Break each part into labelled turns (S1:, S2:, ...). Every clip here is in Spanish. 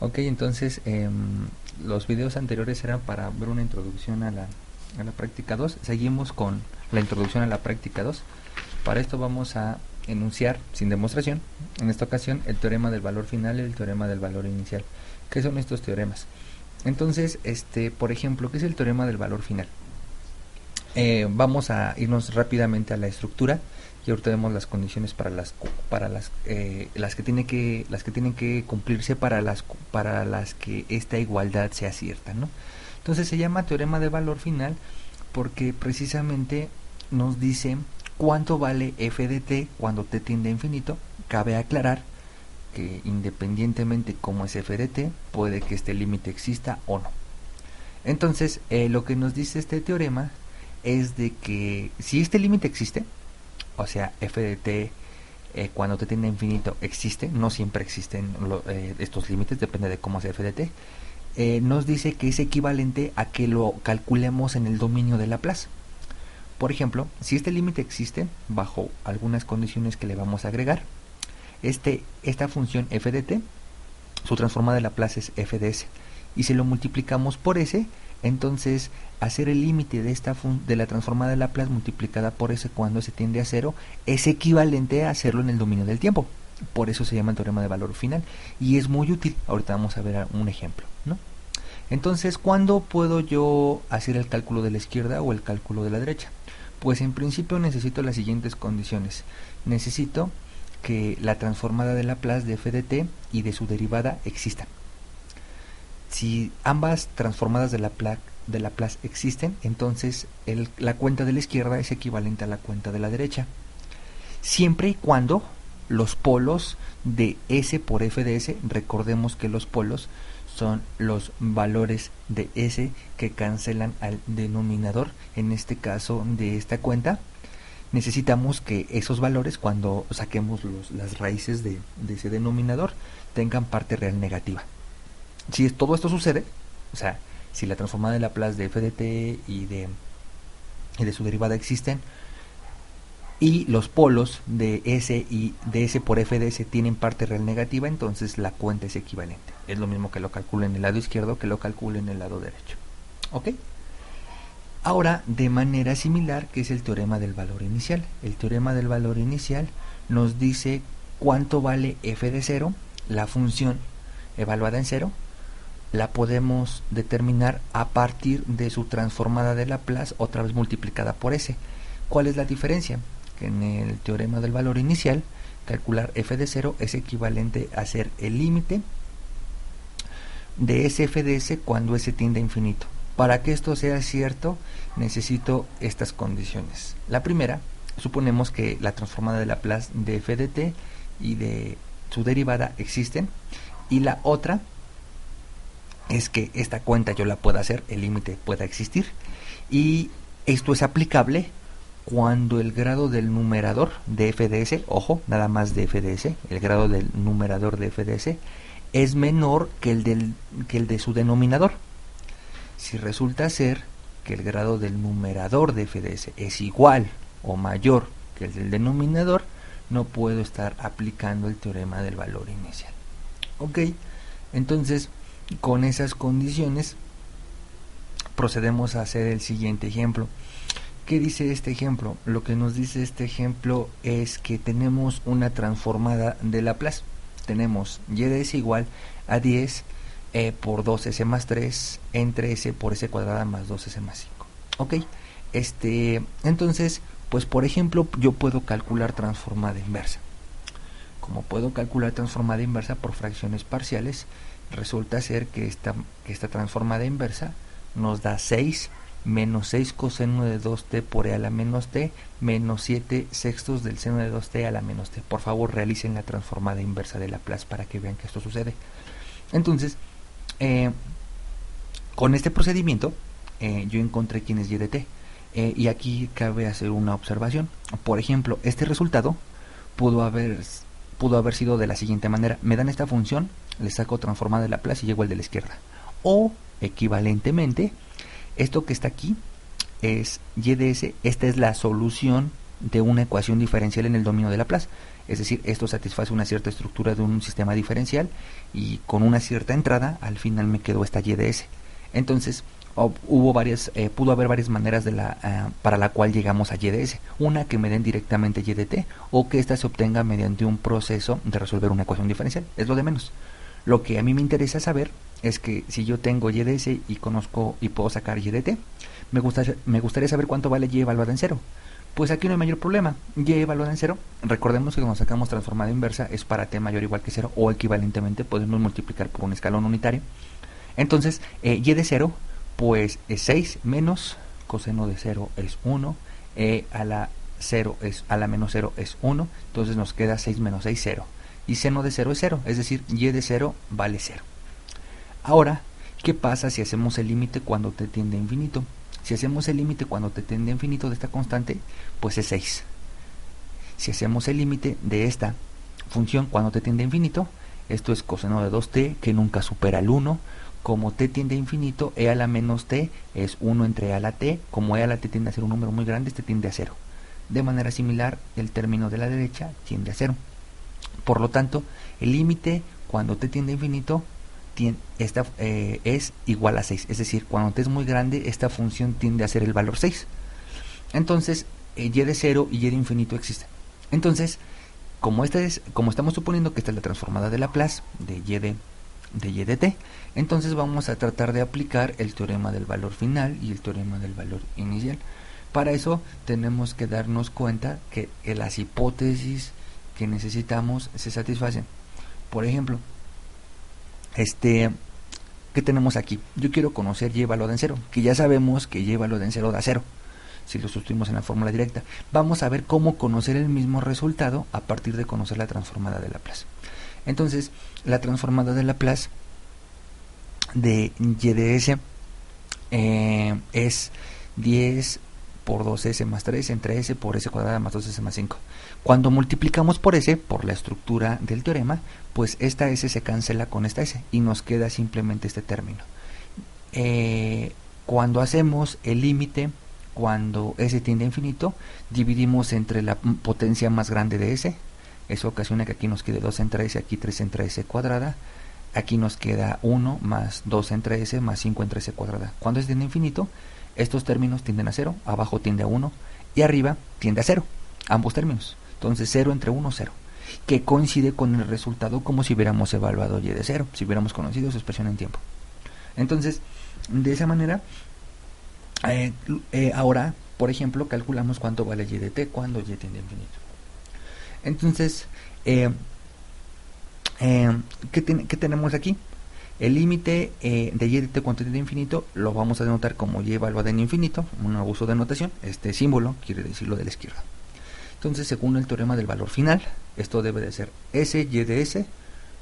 S1: Ok, entonces los videos anteriores eran para ver una introducción a la práctica 2. Seguimos con la introducción a la práctica 2. Para esto vamos a enunciar sin demostración, en esta ocasión, el teorema del valor final y el teorema del valor inicial. ¿Qué son estos teoremas? Entonces, por ejemplo, ¿qué es el teorema del valor final? Vamos a irnos rápidamente a la estructura y ahorita vemos las condiciones las que tienen que cumplirse para las que esta igualdad sea cierta, ¿no? Entonces se llama teorema de valor final porque precisamente nos dice cuánto vale f de t cuando t tiende a infinito. Cabe aclarar que independientemente cómo es f de t, puede que este límite exista o no. Entonces, lo que nos dice este teorema es de que si este límite existe, o sea, f de t cuando t tiende a infinito existe, no siempre existen estos límites, depende de cómo sea f de t, nos dice que es equivalente a que lo calculemos en el dominio de Laplace. Por ejemplo, si este límite existe, bajo algunas condiciones que le vamos a agregar, esta función f de t, su transformada de Laplace es f de s, y si lo multiplicamos por s, entonces hacer el límite de la transformada de Laplace multiplicada por s cuando s tiende a 0 es equivalente a hacerlo en el dominio del tiempo. Por eso se llama el teorema de valor final y es muy útil. Ahorita vamos a ver un ejemplo, ¿no? Entonces, ¿cuándo puedo yo hacer el cálculo de la izquierda o el cálculo de la derecha? Pues en principio necesito las siguientes condiciones. Necesito que la transformada de Laplace de f de t y de su derivada existan. Si ambas transformadas de Laplace existen, entonces la cuenta de la izquierda es equivalente a la cuenta de la derecha. Siempre y cuando los polos de s por f de s, recordemos que los polos son los valores de s que cancelan al denominador, en este caso de esta cuenta, necesitamos que esos valores, cuando saquemos las raíces de ese denominador, tengan parte real negativa. Si todo esto sucede, o sea, si la transformada de Laplace de f de t y de su derivada existen, y los polos de s por f de s tienen parte real negativa, entonces la cuenta es equivalente. Es lo mismo que lo calcule en el lado izquierdo que lo calcule en el lado derecho. ¿Ok? Ahora, de manera similar, ¿qué es el teorema del valor inicial? El teorema del valor inicial nos dice cuánto vale f de 0, la función evaluada en 0, la podemos determinar a partir de su transformada de Laplace, otra vez multiplicada por s. ¿Cuál es la diferencia? Que en el teorema del valor inicial, calcular f de 0 es equivalente a hacer el límite de f de s cuando s tiende a infinito. Para que esto sea cierto, necesito estas condiciones. La primera, suponemos que la transformada de Laplace de f de t y de su derivada existen, y la otra es que esta cuenta yo la pueda hacer, el límite pueda existir, y esto es aplicable cuando el grado del numerador de f de s, ojo, nada más de f de s, el grado del numerador de f de s es menor que el de su denominador. Si resulta ser que el grado del numerador de f de s es igual o mayor que el del denominador, no puedo estar aplicando el teorema del valor inicial. Ok, entonces con esas condiciones procedemos a hacer el siguiente ejemplo. ¿Qué dice este ejemplo? Lo que nos dice este ejemplo es que tenemos una transformada de Laplace. Tenemos y de s igual a 10 por 2s más 3 entre s por s cuadrada más 2s más 5. Ok, entonces, pues por ejemplo, yo puedo calcular transformada inversa. Como puedo calcular transformada inversa por fracciones parciales, resulta ser que esta transformada inversa nos da 6 menos 6 coseno de 2t por e a la menos t menos 7 sextos del seno de 2t a la menos t. Por favor, realicen la transformada inversa de Laplace para que vean que esto sucede. Entonces, con este procedimiento, yo encontré quién es y de t. Y aquí cabe hacer una observación. Por ejemplo, este resultado pudo haber sido de la siguiente manera. Me dan esta función, le saco transformada de Laplace y llego al de la izquierda. O, equivalentemente, esto que está aquí es y de s. Esta es la solución de una ecuación diferencial en el dominio de Laplace. Es decir, esto satisface una cierta estructura de un sistema diferencial y con una cierta entrada al final me quedó esta y de s. Entonces pudo haber varias maneras para la cual llegamos a y de s. Una, que me den directamente y de t, o que ésta se obtenga mediante un proceso de resolver una ecuación diferencial. Es lo de menos. Lo que a mí me interesa saber es que si yo tengo y de s y conozco y puedo sacar y de t, me gustaría saber cuánto vale y evaluada en cero. Pues aquí no hay mayor problema. Y evaluada en cero, recordemos que cuando sacamos transformada inversa es para t mayor o igual que 0, o equivalentemente podemos multiplicar por un escalón unitario. Entonces, y de 0, pues es 6 menos coseno de 0 es 1, a la 0 a la menos 0 es 1, entonces nos queda 6 menos 6, 0. Y seno de 0 es 0, es decir, y de 0 vale 0. Ahora, ¿qué pasa si hacemos el límite cuando t tiende a infinito? Si hacemos el límite cuando t tiende a infinito de esta constante, pues es 6. Si hacemos el límite de esta función cuando t tiende a infinito, esto es coseno de 2t, que nunca supera el 1. Como t tiende a infinito, e a la menos t es 1 entre e a la t. Como e a la t tiende a ser un número muy grande, este tiende a 0. De manera similar, el término de la derecha tiende a 0. Por lo tanto, el límite cuando t tiende a infinito es igual a 6. Es decir, cuando t es muy grande, esta función tiende a ser el valor 6. Entonces, y de 0 y y de infinito existen. Entonces, como estamos suponiendo que esta es la transformada de Laplace de y de t, entonces vamos a tratar de aplicar el teorema del valor final y el teorema del valor inicial. Para eso tenemos que darnos cuenta que las hipótesis que necesitamos se satisfacen. Por ejemplo, ¿qué tenemos aquí? Yo quiero conocer y evaluada en 0, que ya sabemos que y evaluada en 0 da 0. Si lo sustituimos en la fórmula directa, vamos a ver cómo conocer el mismo resultado a partir de conocer la transformada de Laplace. Entonces, la transformada de Laplace de y de s es 10 por 2s más 3 entre s por s cuadrada más 2s más 5. Cuando multiplicamos por s, por la estructura del teorema, pues esta s se cancela con esta s y nos queda simplemente este término. Cuando hacemos el límite, cuando s tiende a infinito, dividimos entre la potencia más grande de s. Eso ocasiona que aquí nos quede 2 entre s, aquí 3 entre s cuadrada. Aquí nos queda 1 más 2 entre s más 5 entre s cuadrada. Cuando s tiende a infinito, estos términos tienden a 0, abajo tiende a 1 y arriba tiende a 0, ambos términos. Entonces 0 entre 1, 0, que coincide con el resultado como si hubiéramos evaluado y de 0, si hubiéramos conocido su expresión en tiempo. Entonces, de esa manera, ahora, por ejemplo, calculamos cuánto vale y de t cuando y tiende a infinito. Entonces, ¿qué tenemos aquí? El límite de y de t cuando tiende a infinito lo vamos a denotar como y evaluada en infinito, un uso de notación. Este símbolo quiere decir lo de la izquierda. Entonces, según el teorema del valor final, esto debe de ser s y de s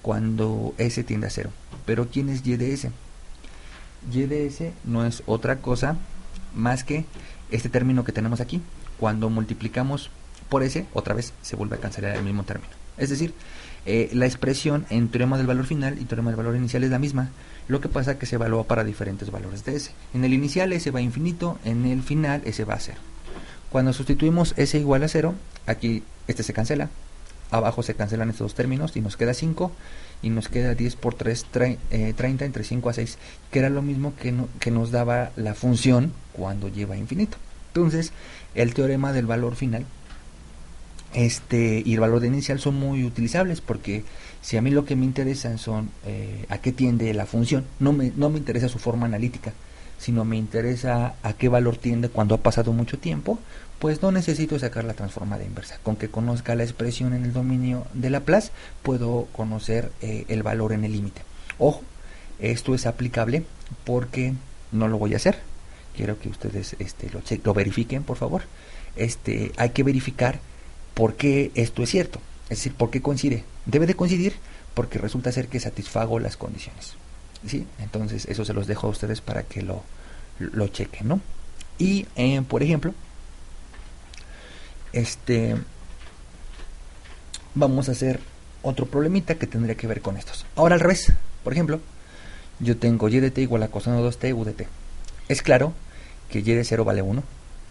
S1: cuando s tiende a 0. Pero ¿quién es y de s? Y de s no es otra cosa más que este término que tenemos aquí. Cuando multiplicamos por s, otra vez se vuelve a cancelar el mismo término. Es decir, la expresión en teorema del valor final y teorema del valor inicial es la misma. Lo que pasa es que se evalúa para diferentes valores de s. En el inicial s va a infinito, en el final s va a 0. Cuando sustituimos s igual a 0, aquí este se cancela, abajo se cancelan estos dos términos y nos queda 5 y nos queda 10 por 3, 30 entre 5 a 6, que era lo mismo que nos daba la función cuando lleva a infinito. Entonces, el teorema del valor final y el valor de inicial son muy utilizables, porque si a mí lo que me interesan son a qué tiende la función, no me interesa su forma analítica, sino me interesa a qué valor tiende cuando ha pasado mucho tiempo, pues no necesito sacar la transformada inversa. Con que conozca la expresión en el dominio de Laplace, puedo conocer el valor en el límite. Ojo, esto es aplicable porque no lo voy a hacer. Quiero que ustedes lo verifiquen, por favor. Hay que verificar por qué esto es cierto. Es decir, por qué coincide. Debe de coincidir porque resulta ser que satisfago las condiciones. ¿Sí? Entonces, eso se los dejo a ustedes para que lo chequen, ¿no? Y, por ejemplo, vamos a hacer otro problemita que tendría que ver con estos. Ahora al revés. Por ejemplo, yo tengo y de t igual a coseno 2t u de t. Es claro que y de 0 vale 1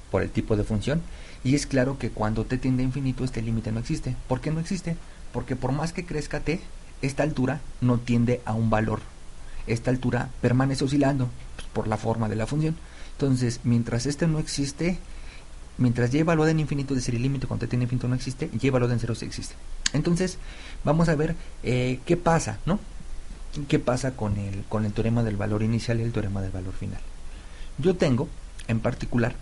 S1: por el tipo de función Y es claro que cuando t tiende a infinito este límite no existe. ¿Por qué no existe? Porque por más que crezca t, esta altura no tiende a un valor. Esta altura permanece oscilando pues, por la forma de la función. Entonces, mientras este no existe, mientras y valor en infinito, es decir, el límite cuando t tiende a infinito no existe, y valor en cero sí existe. Entonces, vamos a ver qué pasa, ¿no? ¿Qué pasa con el teorema del valor inicial y el teorema del valor final? Yo tengo, en particular,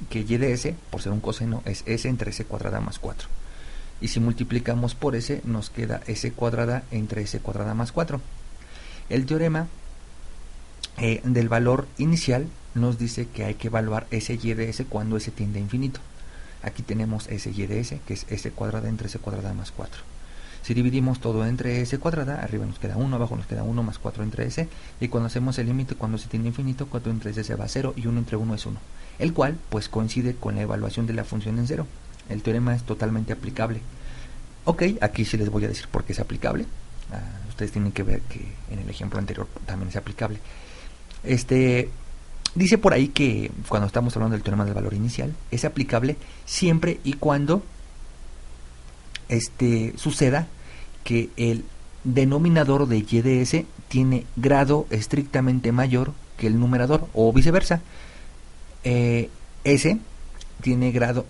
S1: que y de s, por ser un coseno, es s entre s cuadrada más 4. Y si multiplicamos por s, nos queda s cuadrada entre s cuadrada más 4. El teorema del valor inicial nos dice que hay que evaluar s y de s cuando s tiende a infinito. Aquí tenemos s y de s, que es s cuadrada entre s cuadrada más 4. Si dividimos todo entre s cuadrada, arriba nos queda 1, abajo nos queda 1 más 4 entre s, y cuando hacemos el límite, cuando se tiende a infinito, 4 entre s se va a 0 y 1 entre 1 es 1, el cual pues coincide con la evaluación de la función en 0. El teorema es totalmente aplicable. Ok, aquí sí les voy a decir por qué es aplicable. Ustedes tienen que ver que en el ejemplo anterior también es aplicable. Dice por ahí que cuando estamos hablando del teorema del valor inicial, es aplicable siempre y cuando suceda que el denominador de y de s tiene grado estrictamente mayor que el numerador, o viceversa. S tiene grado,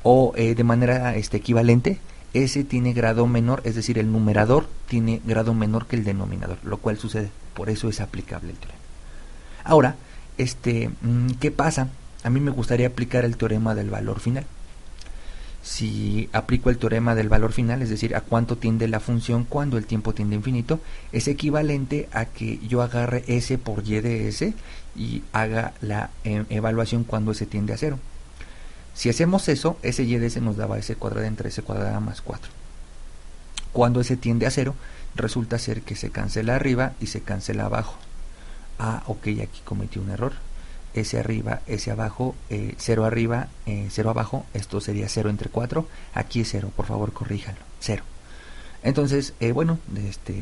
S1: o de manera equivalente, s tiene grado menor, es decir, el numerador tiene grado menor que el denominador, lo cual sucede, por eso es aplicable el teorema. Ahora, ¿qué pasa? A mí me gustaría aplicar el teorema del valor final. Si aplico el teorema del valor final, es decir, a cuánto tiende la función cuando el tiempo tiende a infinito, es equivalente a que yo agarre s por y de s y haga la evaluación cuando s tiende a 0. Si hacemos eso, s y de s nos daba s cuadrada entre s cuadrada más 4. Cuando s tiende a 0, resulta ser que se cancela arriba y se cancela abajo. Ok, aquí cometí un error. S arriba, S abajo, 0 arriba, 0 abajo, esto sería 0 entre 4, aquí es 0, por favor corríjanlo, 0. Entonces,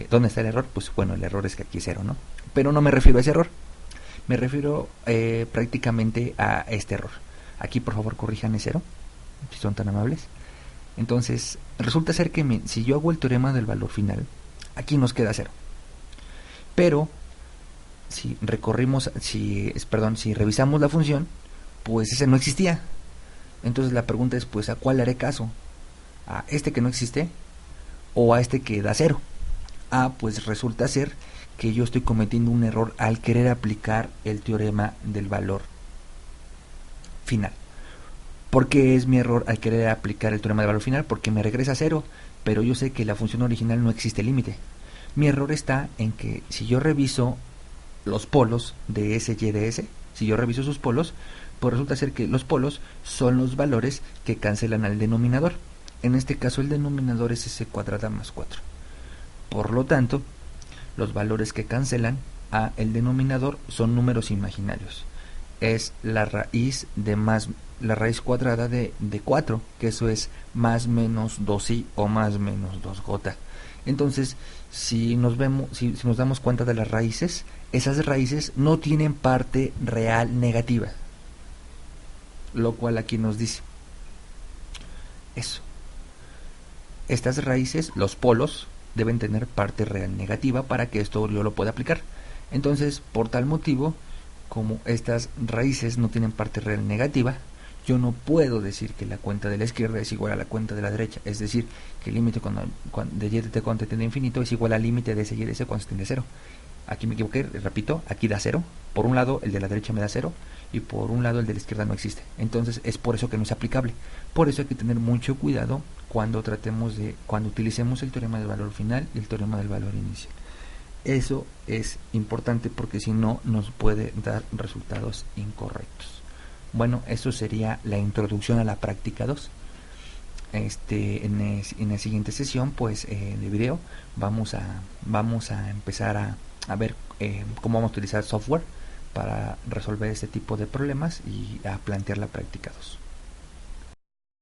S1: ¿dónde está el error? Pues bueno, el error es que aquí es 0, ¿no? Pero no me refiero a ese error, me refiero prácticamente a este error. Aquí por favor corrijan el 0, si son tan amables. Entonces, resulta ser que si yo hago el teorema del valor final, aquí nos queda 0. Pero si revisamos la función, pues ese no existía. Entonces la pregunta es, pues, ¿a cuál haré caso? ¿A este que no existe o a este que da 0? Pues resulta ser que yo estoy cometiendo un error al querer aplicar el teorema del valor final. ¿Por qué es mi error al querer aplicar el teorema del valor final? Porque me regresa a 0, pero yo sé que la función original no existe límite. Mi error está en que si yo reviso los polos de s y de s, si yo reviso sus polos, pues resulta ser que los polos son los valores que cancelan al denominador. En este caso el denominador es s cuadrada más 4. Por lo tanto, los valores que cancelan a el denominador son números imaginarios. Es la raíz cuadrada de 4, que eso es más menos 2i o más menos 2j. Entonces, si nos damos cuenta de las raíces, esas raíces no tienen parte real negativa, lo cual aquí nos dice eso. Estas raíces, los polos, deben tener parte real negativa para que esto yo lo pueda aplicar. Entonces, por tal motivo, como estas raíces no tienen parte real negativa, yo no puedo decir que la cuenta de la izquierda es igual a la cuenta de la derecha. Es decir, que el límite de y de t cuando tiende a infinito es igual al límite de s y de s cuando se tiende a 0. Aquí me equivoqué, repito, aquí da 0. Por un lado el de la derecha me da 0 y por un lado el de la izquierda no existe. Entonces es por eso que no es aplicable. Por eso hay que tener mucho cuidado cuando utilicemos el teorema del valor final y el teorema del valor inicial. Eso es importante porque si no nos puede dar resultados incorrectos. Bueno, eso sería la introducción a la práctica 2. En la siguiente sesión de video vamos a empezar a ver cómo vamos a utilizar software para resolver este tipo de problemas y a plantear la práctica 2.